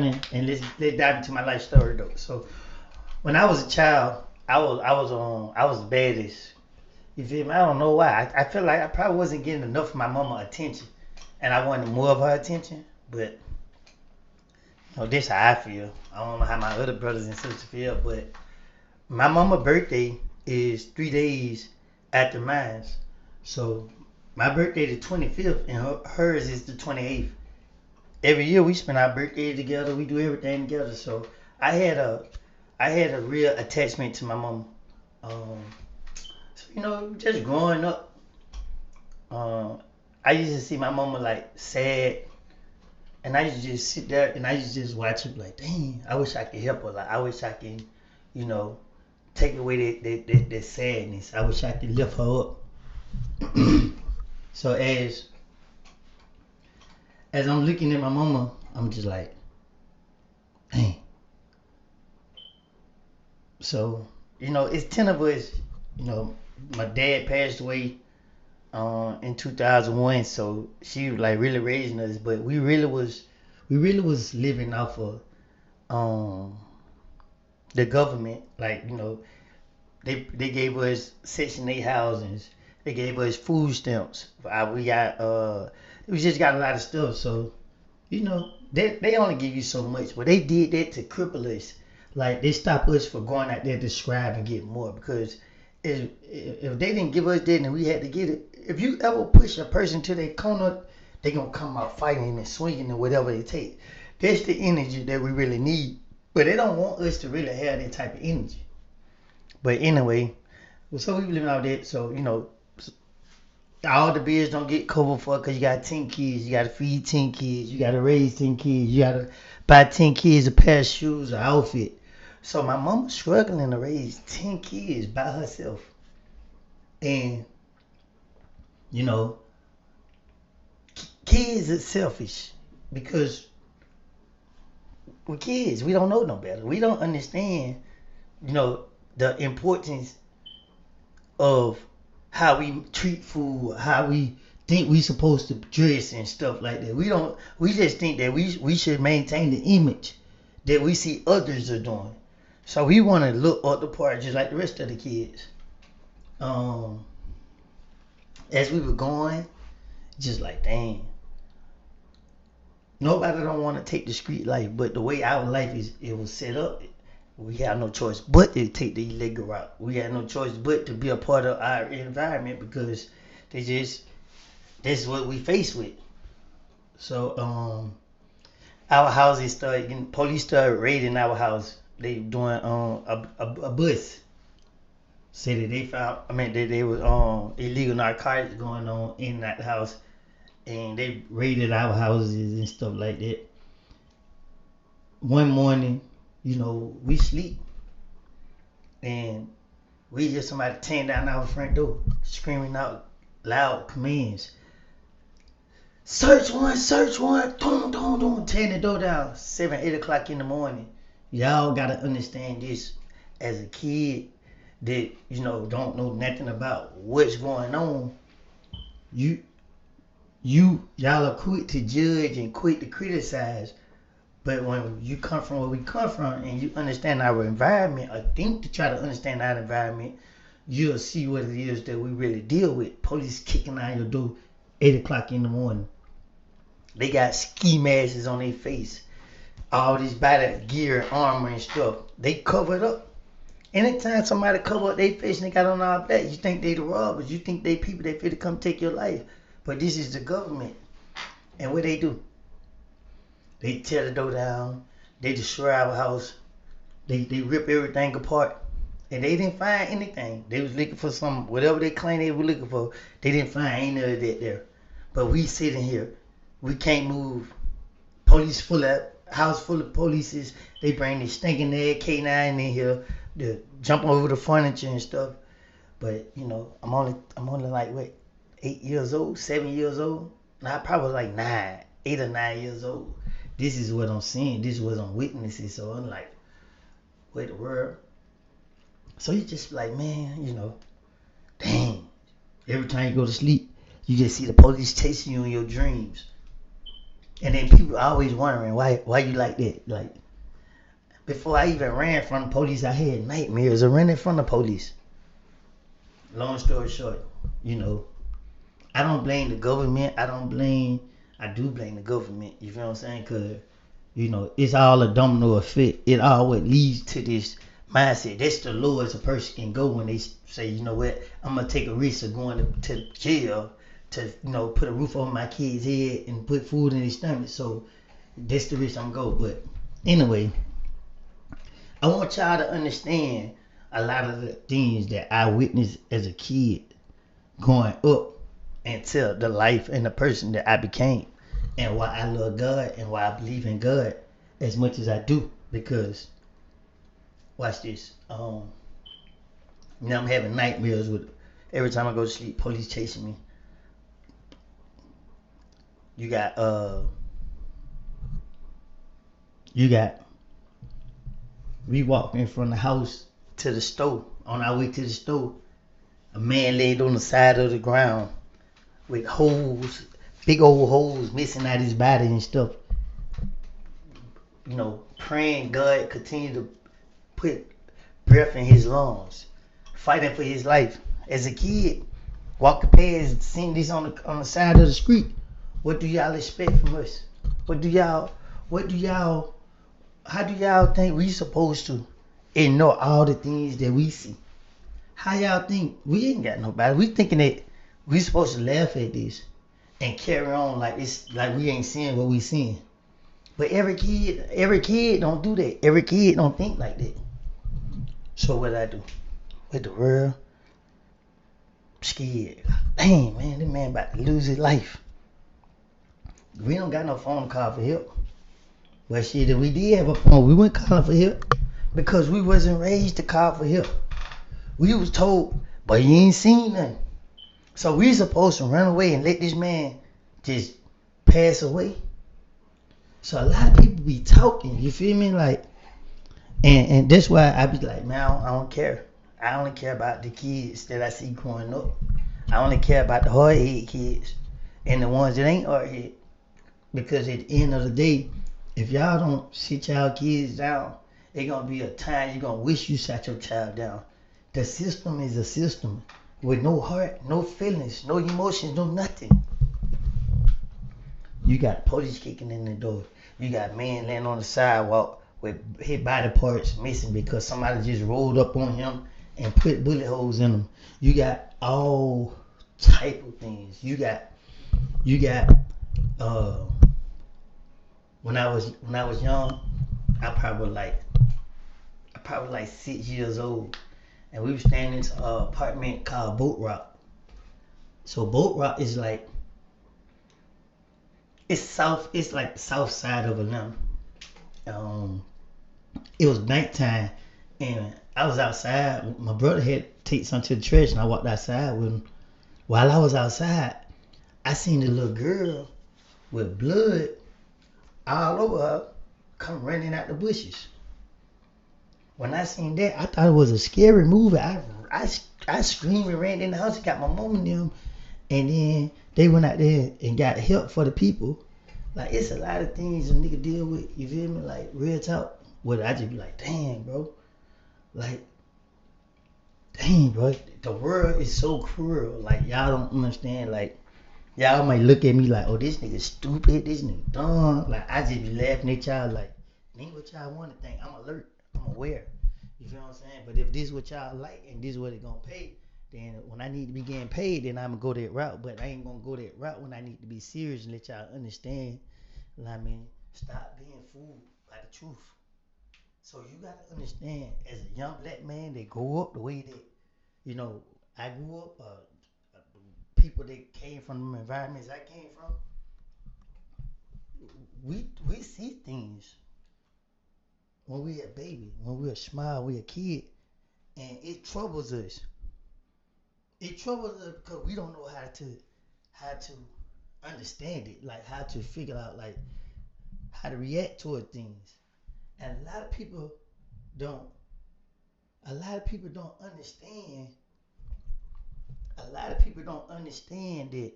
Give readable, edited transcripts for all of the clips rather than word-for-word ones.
And let's dive into my life story though. So when I was a child, I was the baddest. You feel me? I don't know why. I feel like I probably wasn't getting enough of my mama attention, and I wanted more of her attention. But this how I feel. I don't know how my other brothers and sisters feel, but my mama birthday is 3 days after mine. So my birthday the 25th, and hers is the 28th. Every year we spend our birthdays together. We do everything together. So I had a I had a real attachment to my mom. Um, so just growing up, uh, I used to see my mama like sad, and I used to just sit there and I used to just watch her like, dang, I wish I could help her. Like I wish I can, you know, take away that sadness. I wish I could lift her up. So as I'm looking at my mama, I'm just like, dang. So it's 10 of us. You know, my dad passed away in 2001, so she was like really raising us, but we really was living off of um the government. Like they gave us Section 8 housings, they gave us food stamps. We just got a lot of stuff. So they only give you so much, but they did that to cripple us. Like they stopped us from going out there to strive and get more, because if they didn't give us that and we had to get it, if you ever push a person to their corner, they gonna come out fighting and swinging and whatever it takes. That's the energy that we really need, but they don't want us to really have that type of energy. But anyway, so we living out that. So all the bills don't get covered for because you got 10 kids. You got to feed 10 kids. You got to raise 10 kids. You got to buy 10 kids a pair of shoes, an outfit. So my mama's struggling to raise 10 kids by herself. And, you know, kids are selfish because we're kids. We don't know no better. We don't understand, you know, the importance of how we treat food, how we think we supposed to dress and stuff like that. We don't. We just think that we should maintain the image that we see others are doing. So we want to look up the part just like the rest of the kids. Um, as we were going, just like dang, nobody don't want to take the street life, but the way our life is, it was set up. We have no choice but to take the illegal route. We have no choice but to be a part of our environment because they just that's what we face with. So our houses started getting police started raiding our house. They doing a bus. Said that they found I mean they was illegal narcotics going on in that house, and they raided our houses and stuff like that. One morning, we sleep and we hear somebody tearing down our front door, screaming out loud commands. Search one, don't tearing the door down. 7, 8 o'clock in the morning. Y'all gotta understand this as a kid that, don't know nothing about what's going on. You y'all are quick to judge and quick to criticize. But when you come from where we come from and you understand our environment, or think to try to understand our environment, you'll see what it is that we really deal with. Police kicking down your door 8 o'clock in the morning. They got ski masks on their face. All this battle gear and armor and stuff. They covered up. Anytime somebody cover up their face and they got on all black, you think they the robbers. You think they people that fit to come take your life. But this is the government. And what they do? They tear the door down. They destroy our house. They rip everything apart. And they didn't find anything. They was looking for some, whatever they claimed they were looking for. They didn't find any of that there. But we sitting here. We can't move. Police full of, house full of polices. They bring the stinking AK-9 in here to jump over the furniture and stuff. But I'm only like what, 8 years old, 7 years old. Nah, I probably was like 8 or 9 years old. This is what I'm seeing. This is what I'm witnessing. So I'm like, wait the world. So you just like, man, dang. Every time you go to sleep, you just see the police chasing you in your dreams. And then people always wondering why you like that. Like before I even ran from the police, I had nightmares of running from the police. Long story short, you know, I don't blame the government. I do blame the government. You feel what I'm saying? Cause you know it's all a domino effect. It always leads to this mindset. That's the lowest a person can go when they say, you know what, I'm gonna take a risk of going to jail to put a roof over my kid's head and put food in his stomach. So that's the risk I'm going. But anyway, I want y'all to understand a lot of the things that I witnessed as a kid growing up into the life and the person that I became, and why I love God and why I believe in God as much as I do. Because watch this. Now I'm having nightmares with every time I go to sleep, police chasing me. You got you got we walking from the house to the store. On our way to the store, a man laid on the side of the ground with holes, big old holes missing out his body and stuff. Praying God continue to put breath in his lungs, fighting for his life. As a kid, walking past, seeing this on the side of the street. What do y'all expect from us? What do y'all? What do y'all? How do y'all think we supposed to ignore all the things that we see? How y'all think we ain't got nobody? We thinking that we supposed to laugh at this and carry on like it's like we ain't seeing what we seeing. But every kid don't do that. Every kid don't think like that. So what I do? With the world, scared. Dang man, this man about to lose his life. We don't got no phone call for help. Well shit, if we did have a phone, we wouldn't call for help. Because we wasn't raised to call for help. We was told, but you ain't seen nothing. So we supposed to run away and let this man just pass away. So a lot of people be talking, you feel me? Like, and that's why I be like, man, I don't care. I only care about the kids that I see growing up. I only care about the hard head kids and the ones that ain't hard head. Because at the end of the day, if y'all don't sit y'all kids down, it's gonna be a time you're gonna wish you sat your child down. The system is a system with no heart, no feelings, no emotions, no nothing. You got police kicking in the door. You got men laying on the sidewalk with his body parts missing because somebody just rolled up on him and put bullet holes in him. You got all type of things. You got uh when I was young, I probably like 6 years old, and we were staying in this apartment called Boat Rock. So Boat Rock is like it's like the south side of Atlanta. Um, it was nighttime, and I was outside. My brother had to take something to the trash, and I walked outside with him. While I was outside, I seen a little girl with blood all over her come running out the bushes. When I seen that, I thought it was a scary movie. I screamed and ran in the house and got my mom and them, and then they went out there and got help for the people. Like it's a lot of things a nigga deal with. You feel me? Like real talk. What I just be like, damn, bro. Like, dang, bro. The world is so cruel. Like y'all don't understand. Like y'all might look at me like, oh, this nigga stupid. This nigga dumb. Like I just be laughing at y'all. Like, think what y'all want to think. I'm alert. I'm aware. You feel what I'm saying? But if this is what y'all like and this is what it gonna pay, then when I need to be getting paid, then I'm gonna go that route. But I ain't gonna go that route when I need to be serious and let y'all understand. I mean, stop being fooled by the truth. So you gotta understand, as a young black man that grew up the way that you know I grew up, people that came from the environments I came from, we see things when we a baby, when we a small, we a kid, and it troubles us. It troubles us because we don't know how to understand it, like how to figure out like how to react toward things. And don't a lot of people don't understand a lot of people don't understand that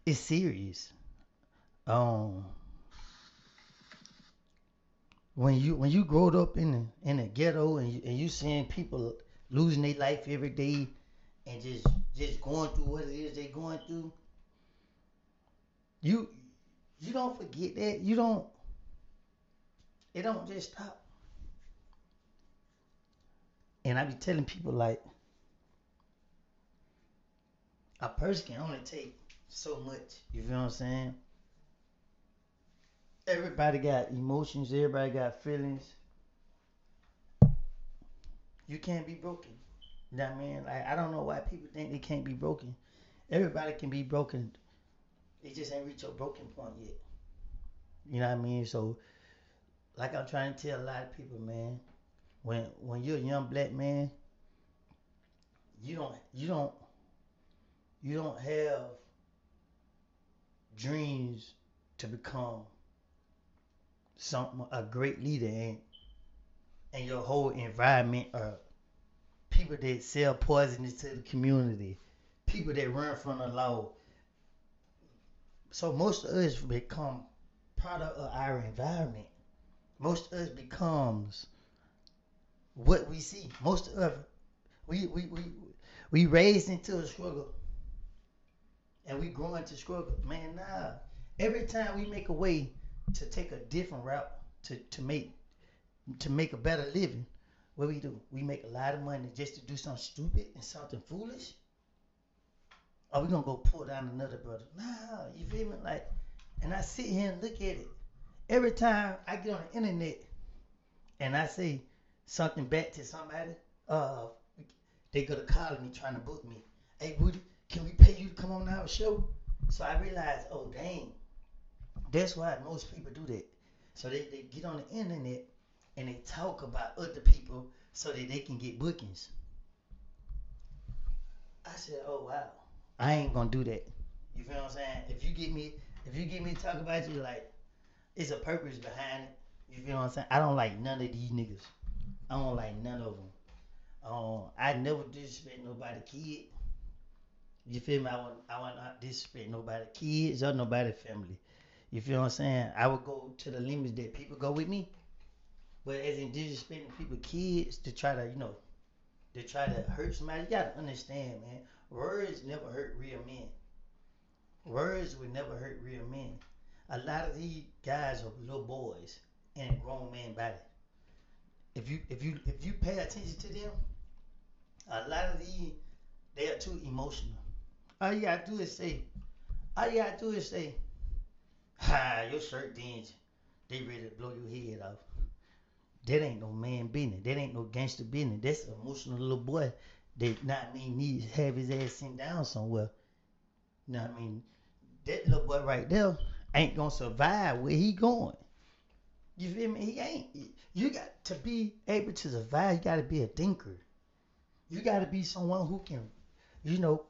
it's serious. um when you growed up in the ghetto and you seeing people losing their life every day and just going through what it is they going through, you you don't forget that. You don't it don't just stop. And I be telling people like a person can only take so much. You feel what I'm saying? Everybody got emotions, everybody got feelings. You can't be broken. You know what I mean? Like I don't know why people think they can't be broken. Everybody can be broken. They just ain't reached your broken point yet. You know what I mean? So like I'm trying to tell a lot of people, man, when you're a young black man, you don't have dreams to become some a great leader and your whole environment are people that sell poisons to the community, people that run from the law. So most of us become product of our environment. Most of us becomes what we see. Most of we raised into a struggle and we grow into struggle. Man, nah. Every time we make a way to take a different route to make a better living, what we do? We make a lot of money just to do something stupid and something foolish. Or we gonna go pull down another brother? Nah, you feel me? Like, and I sit here and look at it. Every time I get on the internet and I say something back to somebody, uh, they go to calling me trying to book me. Hey, Woody, can we pay you to come on our show? So I realized, oh dang, that's why most people do that. So they get on the internet and they talk about other people so that they can get bookings. I said, oh wow, I ain't gonna do that. You feel what I'm saying? If you get me to talk about you, like it's a purpose behind it. You feel what I'm saying? I don't like none of these niggas. I don't like none of them. I never disrespect nobody kid. You feel me? I want not disrespect nobody kids or nobody family. You feel what I'm saying? I would go to the limits that people go with me, but as in disrespecting people kids to try to hurt somebody, you gotta understand, man. Words never hurt real men. Words would never hurt real men. A lot of these guys are little boys in a grown man body. If you pay attention to them, a lot of these they are too emotional. All you gotta do is say, all you gotta do is say, ha, your shirt dingy. They ready to blow your head off. That ain't no man business. That ain't no gangster business. That's an emotional little boy that not mean needs to have his ass sent down somewhere. You know what I mean? That little boy right there ain't gonna survive where he going. You feel me? He ain't. You got to be able to survive. You got to be a thinker. You got to be someone who can, you know,